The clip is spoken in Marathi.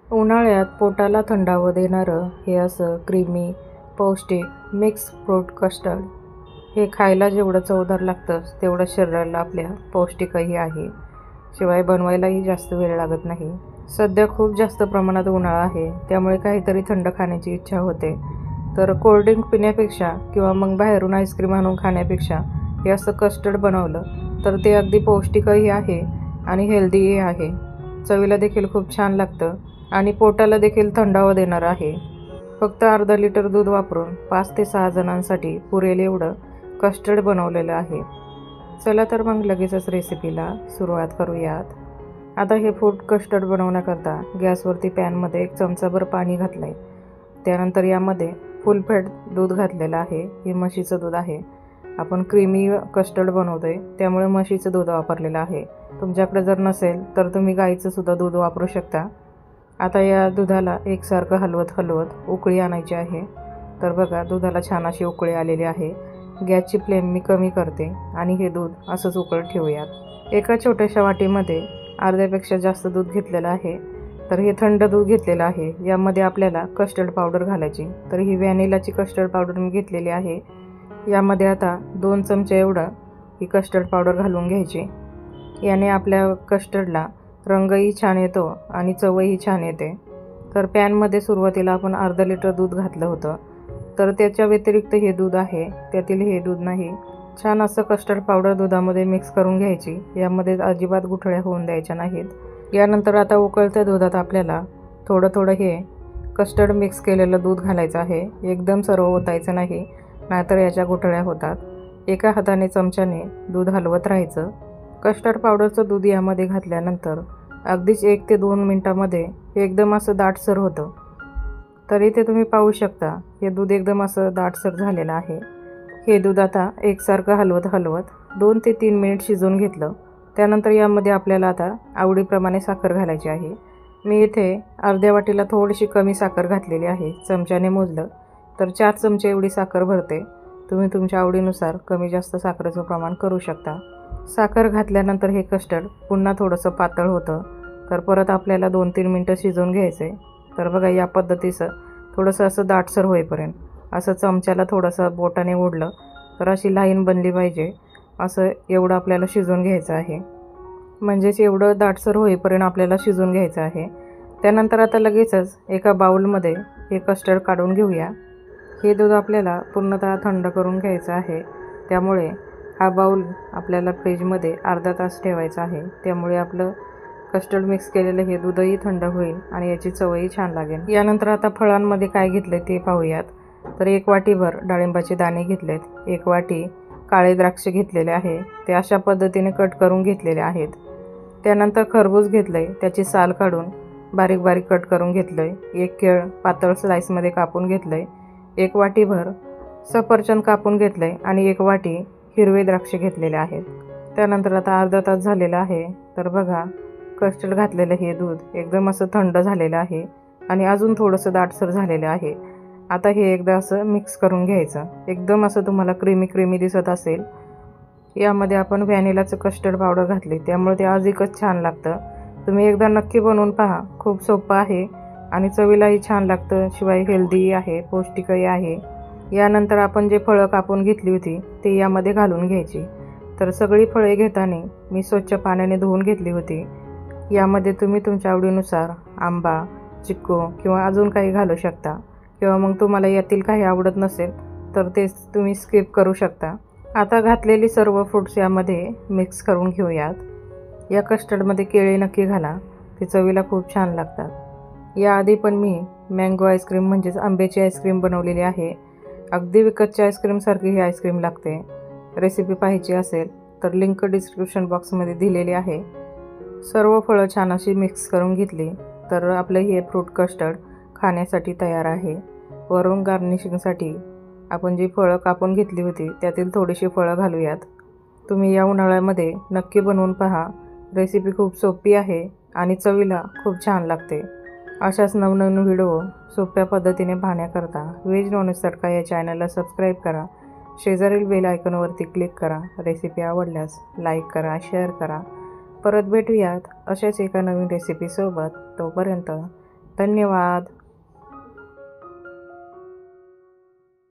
उन्हाळ्यात पोटाला थंडावं देणारं हे असं क्रीमी पौष्टिक मिक्स फ्रूट कस्टर्ड हे खायला जेवढं चवदार लागतं तेवढं शरीराला आपल्या पौष्टिकही आहे. शिवाय बनवायलाही जास्त वेळ लागत नाही. सध्या खूप जास्त प्रमाणात उन्हाळा आहे, त्यामुळे काहीतरी थंड खाण्याची इच्छा होते. तर कोल्ड्रिंक पिण्यापेक्षा किंवा मग बाहेरून आईस्क्रीम आणून खाण्यापेक्षा हे असं कस्टर्ड बनवलं तर ते अगदी पौष्टिकही आहे आणि हेल्दीही आहे. चवीला देखील खूप छान लागतं आणि पोटाला देखील थंडावा देणार आहे. फक्त अर्धा लिटर दूध वापरून 5 ते 6 जणांसाठी पुरेल एवढं कस्टर्ड बनवलेलं आहे. चला तर मग लगेचच रेसिपीला सुरुवात करूयात. आता हे फ्रूट कस्टर्ड बनवण्याकरता गॅसवरती पॅनमध्ये 1 चमचाभर पाणी घातलं आहे. त्यानंतर यामध्ये फुल फॅट दूध घातलेलं आहे. हे म्हशीचं दूध आहे. आपण क्रीमी कस्टर्ड बनवतो आहे त्यामुळे म्हशीचं दूध वापरलेलं आहे. तुमच्याकडे जर नसेल तर तुम्ही गाईचं सुद्धा दूध वापरू शकता. आता या दुधाला एकसारखं हलवत उकळी आणायची आहे. तर बघा दुधाला छान अशी उकळी आलेली आहे. गॅसची फ्लेम मी कमी करते आणि हे दूध असंच उकळत ठेवूयात. एका छोट्याशा वाटीमध्ये अर्ध्यापेक्षा जास्त दूध घेतलेलं आहे. तर हे थंड दूध घेतलेलं आहे. यामध्ये आपल्याला कस्टर्ड पावडर घालायची. तर ही व्हॅनिलाची कस्टर्ड पावडर मी घेतलेली आहे. यामध्ये आता 2 चमचे एवढं ही कस्टर्ड पावडर घालून घ्यायची. याने आपल्या कस्टर्डला रंगही छान येतो आणि चवही छान येते. तर पॅनमध्ये सुरुवातीला आपण अर्धा लिटर दूध घातलं होतं. तर त्याच्या व्यतिरिक्त हे दूध आहे, त्यातील हे दूध नाही. छान असं कस्टर्ड पावडर दुधामध्ये मिक्स करून घ्यायची. यामध्ये अजिबात गुठळ्या होऊन द्यायच्या नाहीत. यानंतर आता उकळत्या दुधात आपल्याला थोडं हे कस्टर्ड मिक्स केलेलं दूध घालायचं आहे. एकदम सर्व ओतायचं नाही, नाहीतर याच्या गुठळ्या होतात. एका हाताने चमच्याने दूध हलवत राहायचं. कस्टर्ड पावडरचं दूध यामध्ये घातल्यानंतर अगदीच 1 ते 2 मिनटामध्ये हे एकदम असं दाटसर होतं. तर इथे तुम्ही पाहू शकता हे दूध एकदम असं दाटसर झालेलं आहे. हे दूध आता एकसारखं हलवत 2 ते 3 मिनिट शिजवून घेतलं. त्यानंतर यामध्ये आपल्याला आता आवडीप्रमाणे साखर घालायची आहे. मी इथे अर्ध्या वाटीला थोडीशी कमी साखर घातलेली आहे. चमच्याने मोजलं तर 4 चमचे एवढी साखर भरते. तुम्ही तुमच्या आवडीनुसार कमी जास्त साखरेचं प्रमाण करू शकता. साखर घातल्यानंतर हे कस्टर्ड पुन्हा थोडंसं पातळ होतं. तर परत आपल्याला 2-3 मिनटं शिजवून घ्यायचं आहे. तर बघा या पद्धतीचं थोडंसं असं दाटसर होईपर्यंत असं चमच्याला थोडंसं बोटाने ओढलं तर अशी लाईन बनली पाहिजे. असं एवढं आपल्याला शिजवून घ्यायचं आहे. म्हणजेच एवढं दाटसर होईपर्यंत आपल्याला शिजवून घ्यायचं आहे. त्यानंतर आता लगेचच एका बाउलमध्ये हे कस्टर्ड काढून घेऊया. हे दूध आपल्याला पूर्णतः थंड करून घ्यायचं आहे. त्यामुळे हा बाउल आपल्याला फ्रीजमध्ये अर्धा तास ठेवायचा आहे. त्यामुळे आपलं कस्टर्ड मिक्स केलेलं हे दूधही थंड होईल आणि याची चवही छान लागेल. यानंतर आता फळांमध्ये काय घेतले ते पाहूयात. तर 1 वाटीभर डाळिंबाचे दाणे घेतलेत. 1 वाटी काळे द्राक्ष घेतलेले आहे. ते अशा पद्धतीने कट करून घेतलेले आहेत. त्यानंतर खरबूज घेतले. त्याची साल काढून बारीक कट करून घेतलं. 1 केळ पातळ स्लाईसमध्ये कापून घेतलं. 1 वाटीभर सफरचंद कापून घेतले आणि 1 वाटी हिरवे द्राक्ष घेतलेले आहेत. त्यानंतर आता अर्धा तास झालेला आहे. तर बघा कस्टर्ड घातलेलं हे दूध एकदम असं थंड झालेलं आहे आणि अजून थोडंसं दाटसर झालेलं आहे. आता हे एकदा असं मिक्स करून घ्यायचं. एकदम असं तुम्हाला क्रीमी दिसत असेल. यामध्ये आपण व्हॅनिलाचं कस्टर्ड पावडर घातली त्यामुळे ते अधिकच छान लागतं. तुम्ही एकदा नक्की बनवून पहा. खूप सोपं आहे आणि चवीलाही छान लागतं. शिवाय हेल्दीही आहे, पौष्टिकही आहे. यानंतर आपण जे फळं कापून घेतली होती ते यामध्ये घालून घ्यायची. तर सगळी फळे घेताना मी स्वच्छ पाण्याने धुवून घेतली होती. यामध्ये तुम्ही तुमच्या आवडीनुसार आंबा, चिक्कू किंवा अजून काही घालू शकता. किंवा मग तुम्हाला यातील काही आवडत नसेल तर ते तुम्ही स्किप करू शकता. आता घातलेली सर्व फ्रूट्स यामध्ये मिक्स करून घेऊयात. या कस्टर्डमध्ये केळी नक्की घाला. ती चवीला खूप छान लागतात. याआधी पण मी मँगो आईस्क्रीम म्हणजेच आंब्याची आईस्क्रीम बनवलेली आहे. अगदी विकतच्या आईस्क्रीमसारखी ही आईस्क्रीम लागते. रेसिपी पाहायची असेल तर लिंक डिस्क्रिप्शन बॉक्समध्ये दिलेली आहे. सर्व फळं छान अशी मिक्स करून घेतली तर आपलं हे फ्रूट कस्टर्ड खाण्यासाठी तयार आहे. वरून गार्निशिंगसाठी आपण जी फळं कापून घेतली होती त्यातील थोडीशी फळं घालूयात. तुम्ही या उन्हाळ्यामध्ये नक्की बनवून पहा. रेसिपी खूप सोपी आहे आणि चवीला खूप छान लागते. अशाच नवनवीन व्हिडिओ सोप्या पद्धतीने पाहण्याकरता व्हेज नॉनव्हेज तडका या चॅनलला सबस्क्राईब करा. शेजारील बेल आयकॉनवरती क्लिक करा. रेसिपी आवडल्यास लाईक करा, शेअर करा. परत भेटूयात अशाच एका नवीन रेसिपीसोबत. तोपर्यंत धन्यवाद.